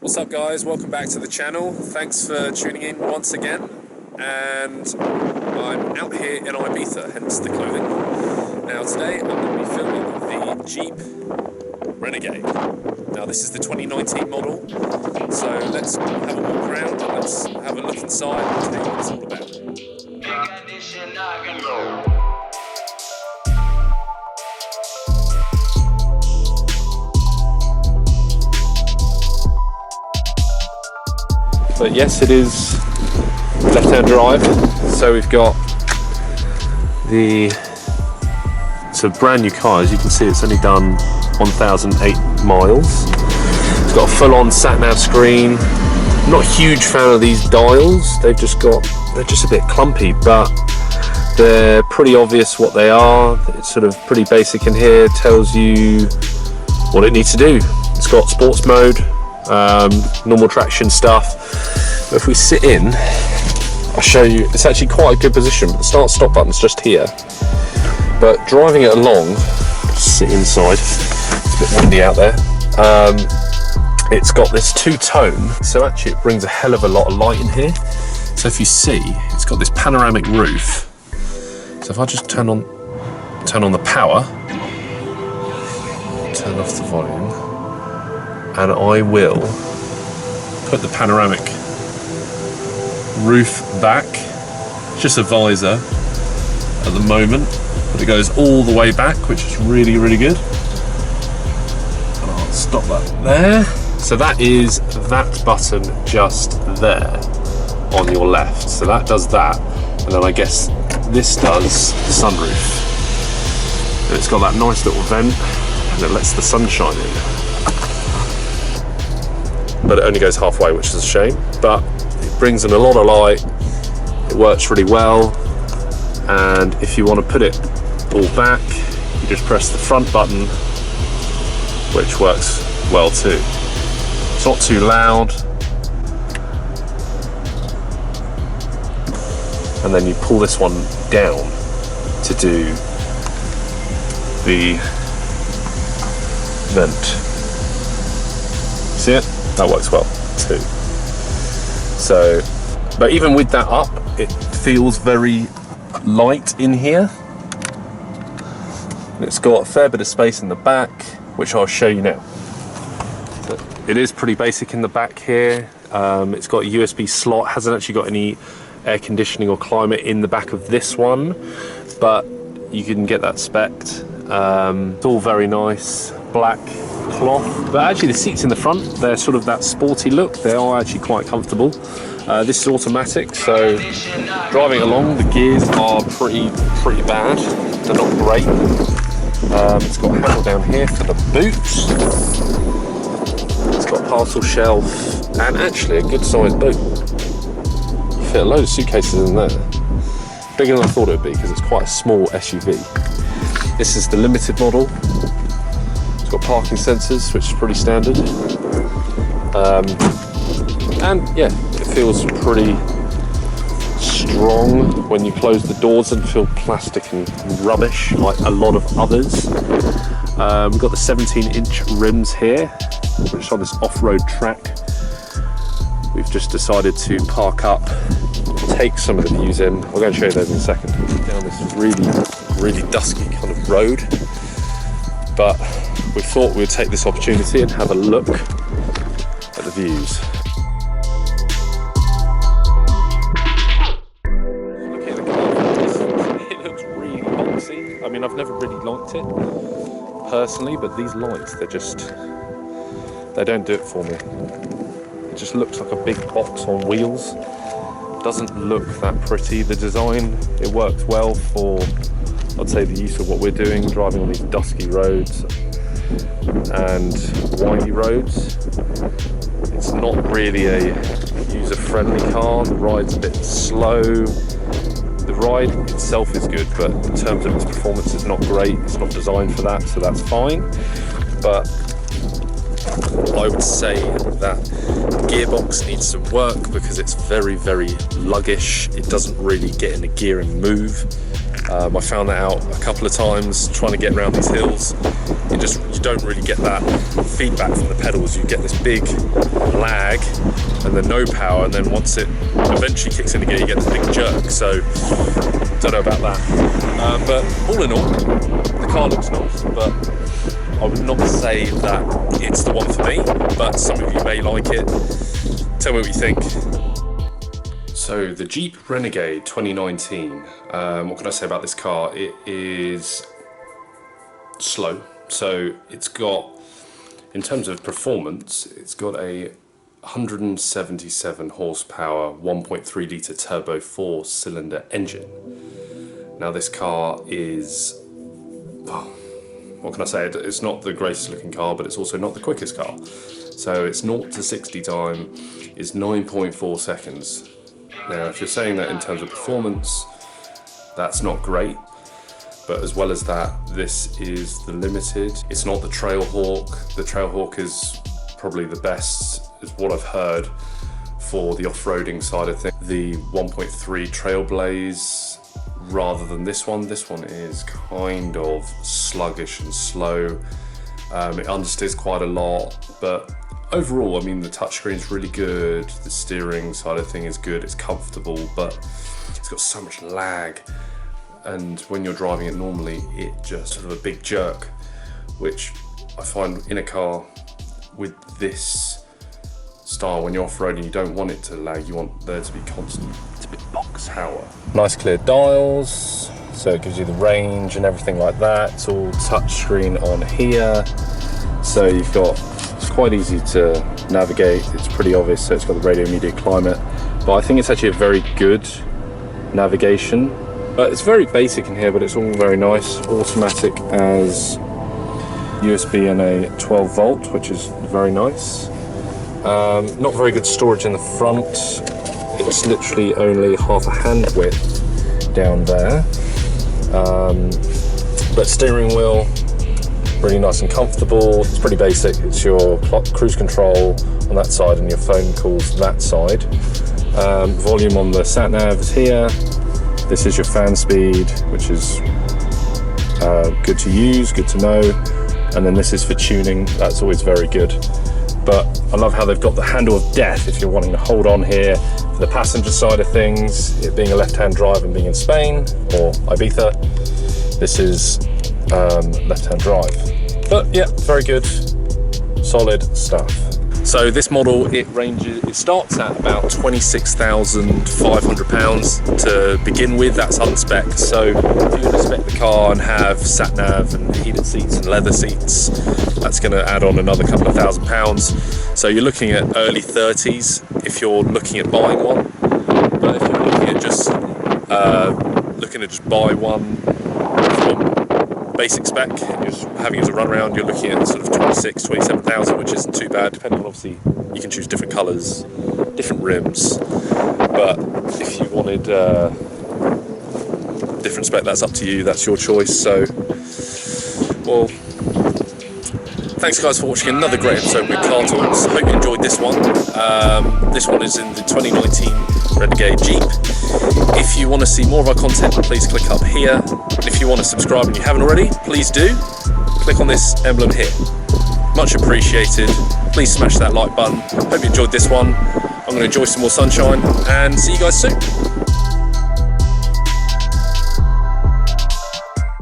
What's up guys, welcome back to the channel. Thanks for tuning in once again. And I'm out here in Ibiza, hence the clothing. Now today I'm going to be filming the Jeep Renegade. Now this is the 2019 model, so let's have a walk around and let's have a look inside and tell you what it's all about. But yes, it is left-hand drive. So we've got it's a brand new car. As you can see, it's only done 1,008 miles. It's got a full-on sat-nav screen. I'm not a huge fan of these dials. They're just a bit clumpy, but they're pretty obvious what they are. It's sort of pretty basic in here. Tells you what it needs to do. It's got sports mode, normal traction stuff. If we sit in, I'll show you, it's actually quite a good position. The start-stop button's just here, but driving it along, sit inside, it's a bit windy out there. It's got this two-tone, so actually it brings a hell of a lot of light in here. So if you see, it's got this panoramic roof. So if I just turn on the power, turn off the volume, and I will put the panoramic roof back. It's just a visor at the moment, but it goes all the way back, which is really, really good. And I'll stop that there. So that is that button just there on your left. So that does that, and then I guess this does the sunroof. And it's got that nice little vent, and it lets the sun shine in. But it only goes halfway, which is a shame. But it brings in a lot of light. It works really well. And if you want to put it all back, you just press the front button, which works well too. It's not too loud. And then you pull this one down to do the vent. See it? That works well too. So, but even with that up, it feels very light in here. It's got a fair bit of space in the back, which I'll show you now. So it is pretty basic in the back here. It's got a USB slot, hasn't actually got any air conditioning or climate in the back of this one, but you can get that spec'd. It's all very nice, black cloth, but actually the seats in the front, they're sort of that sporty look. They are actually quite comfortable. This is automatic, so driving along, the gears are pretty bad. They're not great. It's got a handle down here for the boots. It's got a parcel shelf and actually a good sized boot. You fit a load of suitcases in there. Bigger than I thought it would be because it's quite a small SUV. This is the limited model. It's got parking sensors, which is pretty standard. And yeah, it feels pretty strong when you close the doors and feel plastic and rubbish like a lot of others. We've got the 17-inch rims here, which are on this off-road track. We've just decided to park up, take some of the views in. I'm going to show you those in a second. Down this really dusky kind of road, but we thought we'd take this opportunity and have a look at the views. Looking at the car from a distance, it looks really boxy. I mean, I've never really liked it personally, but these lights, they don't do it for me. It just looks like a big box on wheels. Doesn't look that pretty. The design, it works well for, I'd say, the use of what we're doing, driving on these dusky roads and windy roads. It's not really a user-friendly car. The ride's a bit slow. The ride itself is good, but in terms of its performance, it's not great. It's not designed for that, so that's fine. But I would say that the gearbox needs some work because it's very, very luggish. It doesn't really get in the gear and move. I found that out a couple of times trying to get around these hills. You don't really get that feedback from the pedals. You get this big lag and then no power, and then once it eventually kicks into gear, you get this big jerk. So don't know about that. But all in all, the car looks nice, but I would not say that it's the one for me, but some of you may like it. Tell me what you think. So the Jeep Renegade 2019, what can I say about this car? It is slow. So it's got, in terms of performance, it's got a 177 horsepower, 1.3 litre turbo 4-cylinder engine. Now this car is, well, what can I say? It's not the greatest looking car, but it's also not the quickest car. So its 0 to 60 time is 9.4 seconds. Now, if you're saying that in terms of performance, that's not great. But as well as that, this is the Limited. It's not the Trailhawk. The Trailhawk is probably the best, is what I've heard, for the off-roading side of things. The 1.3 Trailblaze, rather than this one is kind of sluggish and slow. It understeers quite a lot, but overall, I mean, the touchscreen's really good, the steering side of thing is good, it's comfortable, but it's got so much lag, and when you're driving it normally, it just sort of a big jerk, which I find in a car with this style, when you're off-roading, you don't want it to lag, you want there to be constant, it's a bit box power. Nice clear dials, so it gives you the range and everything like that. It's all touchscreen on here, so you've got, it's quite easy to navigate, it's pretty obvious, so it's got the radio media climate, but I think it's actually a very good navigation. It's very basic in here, but it's all very nice. Automatic as USB and a 12 volt, which is very nice. Not very good storage in the front. It's literally only half a hand width down there. But steering wheel, really nice and comfortable. It's pretty basic. It's your cruise control on that side and your phone calls that side. Volume on the sat nav is here. This is your fan speed, which is good to use, good to know. And then this is for tuning. That's always very good. But I love how they've got the handle of death if you're wanting to hold on here. For the passenger side of things, it being a left-hand drive and being in Spain or Ibiza, this is left-hand drive. But yeah, very good, solid stuff. So this model, it starts at about £26,500 to begin with. That's unspec'd. So if you're going to spec the car and have sat nav and heated seats and leather seats, that's going to add on another couple of £1,000. So you're looking at early 30s if you're looking at buying one. But if you're looking at just buy one from basic spec, just having it as a run around, you're looking at sort of 26, 27,000, which isn't too bad, depending on, obviously, you can choose different colours, different rims, but if you wanted different spec, that's up to you, that's your choice. So, well, thanks guys for watching another great episode with Car Talks. Hope you enjoyed this one. This one is in the 2019 Renegade Jeep. If you want to see more of our content, please click up here. And if you want to subscribe and you haven't already, please do. Click on this emblem here. Much appreciated. Please smash that like button. Hope you enjoyed this one. I'm going to enjoy some more sunshine and see you guys soon.